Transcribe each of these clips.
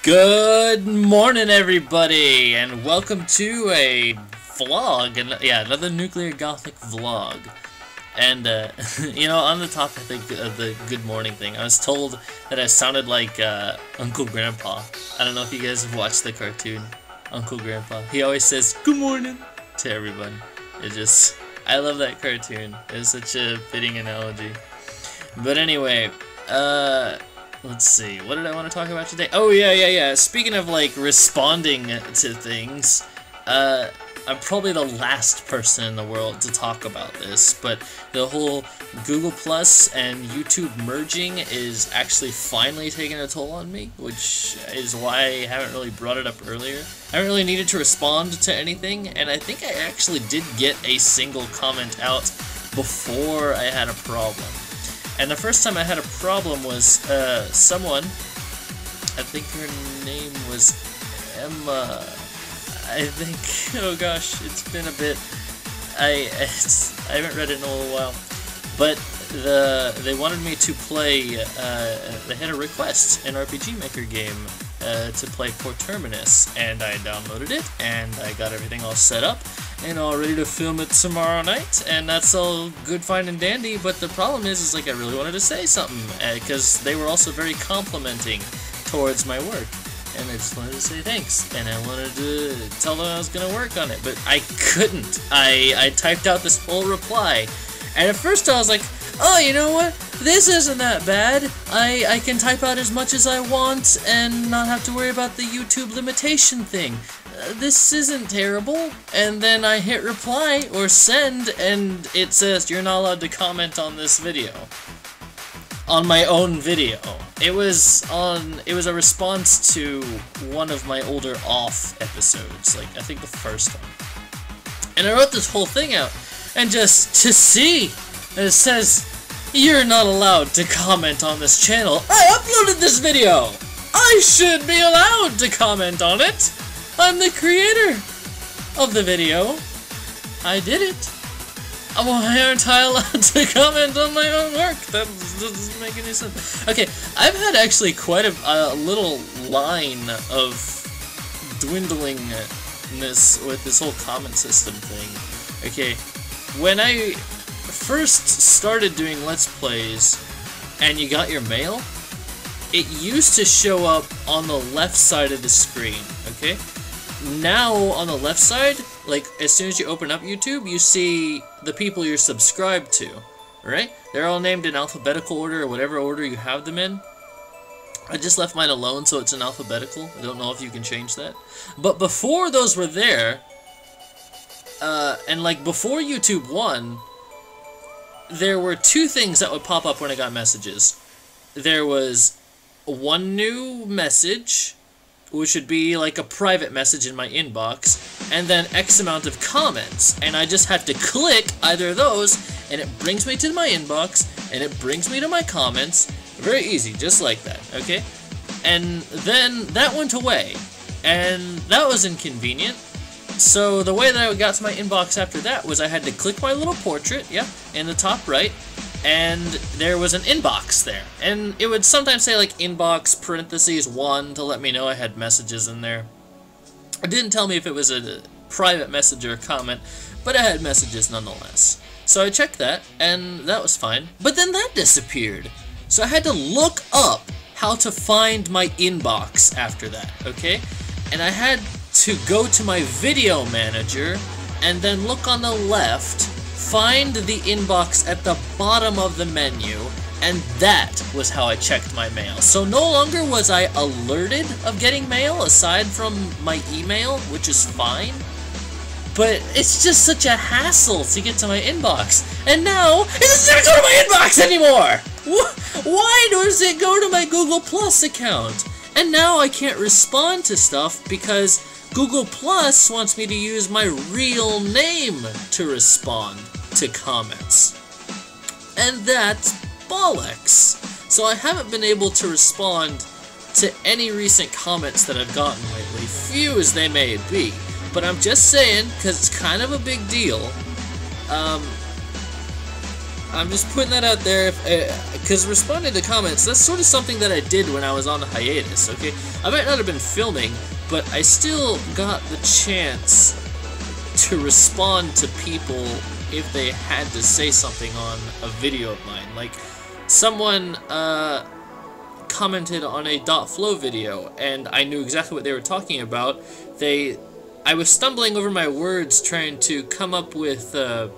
Good morning, everybody, and welcome to a vlog, and another Nuclear Gothic vlog. And on the topic of the good morning thing, I was told that I sounded like Uncle Grandpa. I don't know if you guys have watched the cartoon Uncle Grandpa. He always says good morning to everyone. I love that cartoon. It's such a fitting analogy. But anyway, let's see, what did I want to talk about today? Oh, yeah. Speaking of, responding to things, I'm probably the last person in the world to talk about this, but the whole Google Plus and YouTube merging is actually finally taking a toll on me, which is why I haven't really brought it up earlier. I haven't really needed to respond to anything, and I think I actually did get a single comment out before I had a problem. And the first time I had a problem was someone, I think her name was Emma, I think. Oh gosh, it's been a bit. I haven't read it in a little while, but they wanted me to play. They had a request, an RPG Maker game, to play Port Terminus, and I downloaded it, and I got everything all set up and all ready to film it tomorrow night, and that's all good, fine, and dandy. But the problem is I really wanted to say something, because they were also very complimenting towards my work, and I just wanted to say thanks, and I wanted to tell them I was going to work on it, but I couldn't. I typed out this whole reply, and at first I was like, oh, you know what? This isn't that bad. I can type out as much as I want and not have to worry about the YouTube limitation thing. This isn't terrible. And then I hit reply or send, and it says you're not allowed to comment on this video. On my own video. It was a response to one of my older off episodes, I think the first one. And I wrote this whole thing out, and just to see, it says, you're not allowed to comment on this channel. I uploaded this video! I should be allowed to comment on it! I'm the creator of the video. I did it. Why aren't I allowed to comment on my own work? That doesn't make any sense. Okay, I've had actually quite a little line of dwindlingness with this whole comment system thing. Okay, when I first started doing Let's Plays and you got your mail, it used to show up on the left side of the screen, okay? Now, on the left side, as soon as you open up YouTube, you see the people you're subscribed to, right? They're all named in alphabetical order, or whatever order you have them in. I just left mine alone, so it's in alphabetical. I don't know if you can change that. But before those were there, and before YouTube 1, there were two things that would pop up when I got messages. There was one new message, which would be a private message in my inbox, and then X amount of comments, and I just had to click either of those, and it brings me to my inbox, and it brings me to my comments. Very easy, just like that, okay? And then that went away, and that was inconvenient. So the way that I got to my inbox after that was I had to click my little portrait, in the top right, and there was an inbox there. And it would sometimes say inbox parentheses 1 to let me know I had messages in there. It didn't tell me if it was a private message or a comment, but I had messages nonetheless. So I checked that, and that was fine. But then that disappeared. So I had to look up how to find my inbox after that, okay? And I had to go to my video manager, and then look on the left, find the inbox at the bottom of the menu, and that was how I checked my mail. So no longer was I alerted of getting mail, aside from my email, which is fine, but it's just such a hassle to get to my inbox. And now, it doesn't go to my inbox anymore! Why does it go to my Google Plus account? And now I can't respond to stuff because Google Plus wants me to use my real name to respond to comments. And that's bollocks. So I haven't been able to respond to any recent comments that I've gotten lately, few as they may be. But I'm just saying, because it's kind of a big deal, I'm just putting that out there, because responding to comments, that's sort of something that I did when I was on hiatus, okay? I might not have been filming, but I still got the chance to respond to people if they had to say something on a video of mine. Like, someone commented on a .flow video, and I knew exactly what they were talking about. I was stumbling over my words trying to come up with the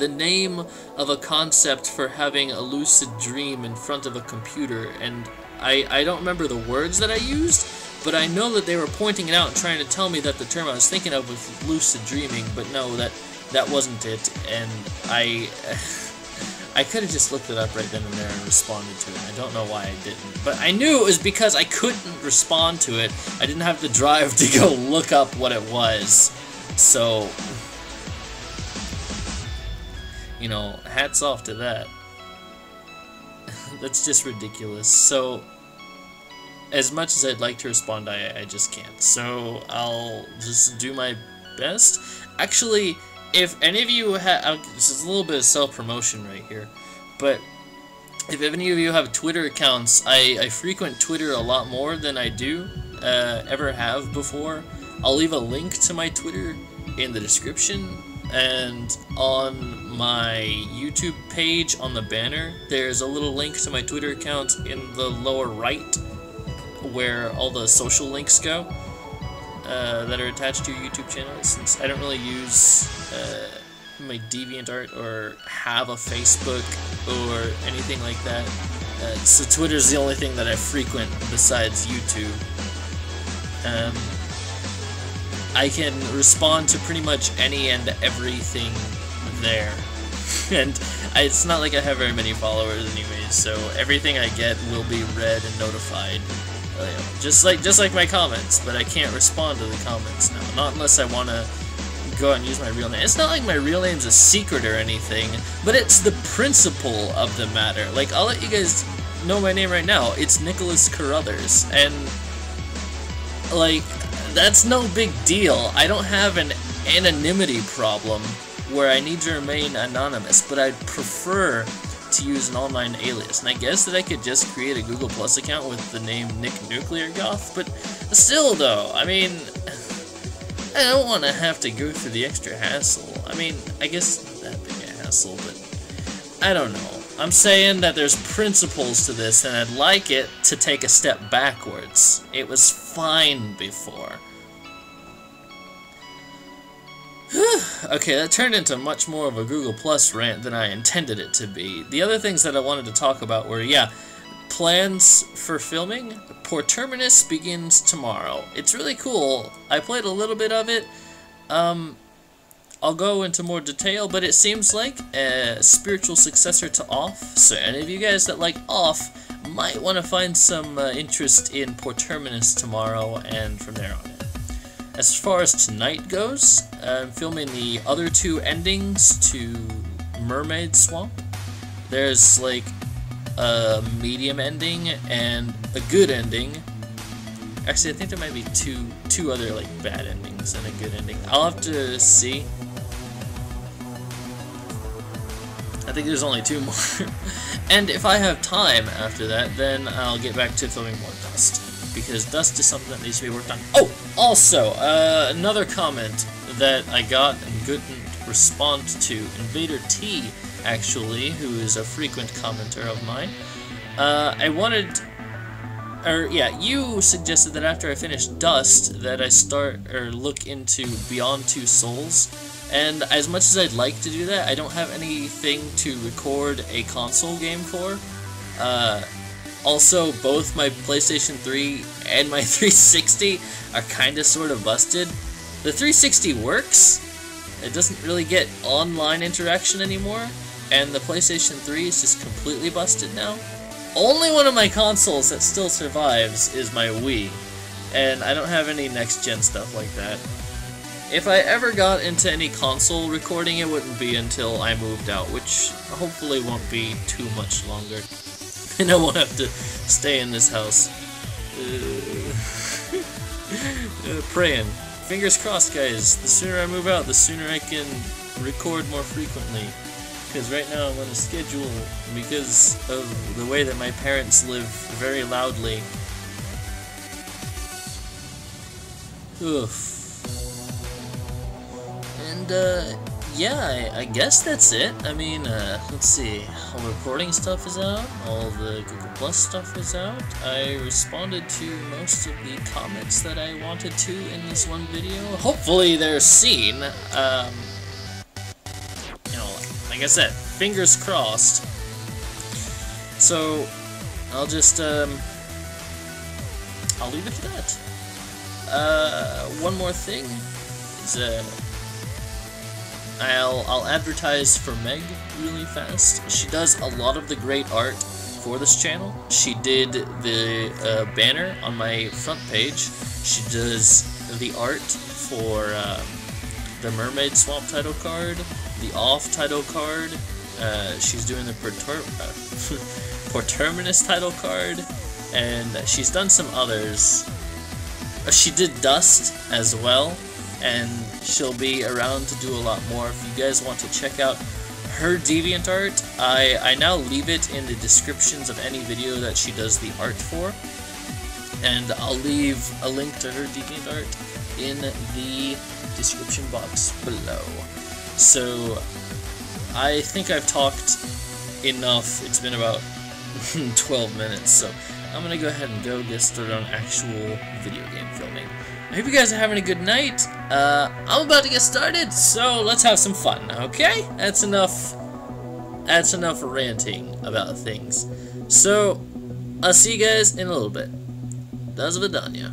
name of a concept for having a lucid dream in front of a computer, and I don't remember the words that I used, but I know that they were pointing it out and trying to tell me that the term I was thinking of was lucid dreaming, but no, that wasn't it, and I could have just looked it up right then and there and responded to it. I don't know why I didn't, but I knew it was because I couldn't respond to it. I didn't have the drive to go look up what it was, so, you know, hats off to that. That's just ridiculous. So, as much as I'd like to respond, I just can't. So, I'll just do my best. Actually, if any of you have, this is a little bit of self-promotion right here, but if any of you have Twitter accounts, I frequent Twitter a lot more than I do, ever have before. I'll leave a link to my Twitter in the description, and on my YouTube page on the banner, there's a little link to my Twitter account in the lower right, where all the social links go. That are attached to your YouTube channel, since I don't really use my DeviantArt or have a Facebook or anything like that. So Twitter's the only thing that I frequent besides YouTube. I can respond to pretty much any and everything there. And it's not like I have very many followers anyways, so everything I get will be read and notified. Just like my comments, but I can't respond to the comments now. Not unless I want to go out and use my real name. It's not like my real name's a secret or anything, but it's the principle of the matter. Like, I'll let you guys know my name right now. It's Nicholas Carruthers, and, like, that's no big deal. I don't have an anonymity problem where I need to remain anonymous, but I'd prefer to use an online alias, and I guess that I could just create a Google Plus account with the name Nick NuclearGoth, but still though, I mean, I don't want to have to go through the extra hassle. I mean, I guess it's not that big a hassle, but I don't know. I'm saying that there's principles to this, and I'd like it to take a step backwards. It was fine before. Okay, that turned into much more of a Google Plus rant than I intended it to be. The other things that I wanted to talk about were, yeah, plans for filming. Port Terminus begins tomorrow. It's really cool. I played a little bit of it. I'll go into more detail, but it seems like a spiritual successor to Off. So any of you guys that like Off might want to find some interest in Port Terminus tomorrow and from there on in. As far as tonight goes, I'm filming the other two endings to Mermaid Swamp. There's like a medium ending and a good ending. Actually, I think there might be two other like bad endings and a good ending. I'll have to see. I think there's only two more. And if I have time after that, then I'll get back to filming more Dust, because Dust is something that needs to be worked on. Oh, also, another comment that I got and couldn't respond to, Invader T, actually, who is a frequent commenter of mine. You suggested that after I finish Dust, that I look into Beyond Two Souls, and as much as I'd like to do that, I don't have anything to record a console game for. Also, both my PlayStation 3 and my 360 are kinda sorta busted. The 360 works, it doesn't really get online interaction anymore, and the PlayStation 3 is just completely busted now. Only one of my consoles that still survives is my Wii, and I don't have any next-gen stuff like that. If I ever got into any console recording, it wouldn't be until I moved out, which hopefully won't be too much longer. And I won't have to stay in this house. Praying. Fingers crossed, guys. The sooner I move out, the sooner I can record more frequently. because right now I'm on a schedule because of the way that my parents live very loudly. Oof. And, yeah, I guess that's it. I mean, let's see. All the recording stuff is out. All the Google Plus stuff is out. I responded to most of the comments that I wanted to in this one video. Hopefully they're seen. You know, like I said, fingers crossed. So, I'll just, I'll leave it to that. One more thing is, I'll advertise for Meg really fast. She does a lot of the great art for this channel. She did the banner on my front page. She does the art for the Mermaid Swamp title card, the Off title card. She's doing the Porterminus title card, and she's done some others. She did Dust as well, and she'll be around to do a lot more. If you guys want to check out her DeviantArt, I now leave it in the descriptions of any video that she does the art for, and I'll leave a link to her DeviantArt in the description box below. So, I think I've talked enough. It's been about 12 minutes, so I'm gonna go ahead and get started on actual video game filming. I hope you guys are having a good night. I'm about to get started, so let's have some fun, okay? That's enough ranting about things. So, I'll see you guys in a little bit. До свидания.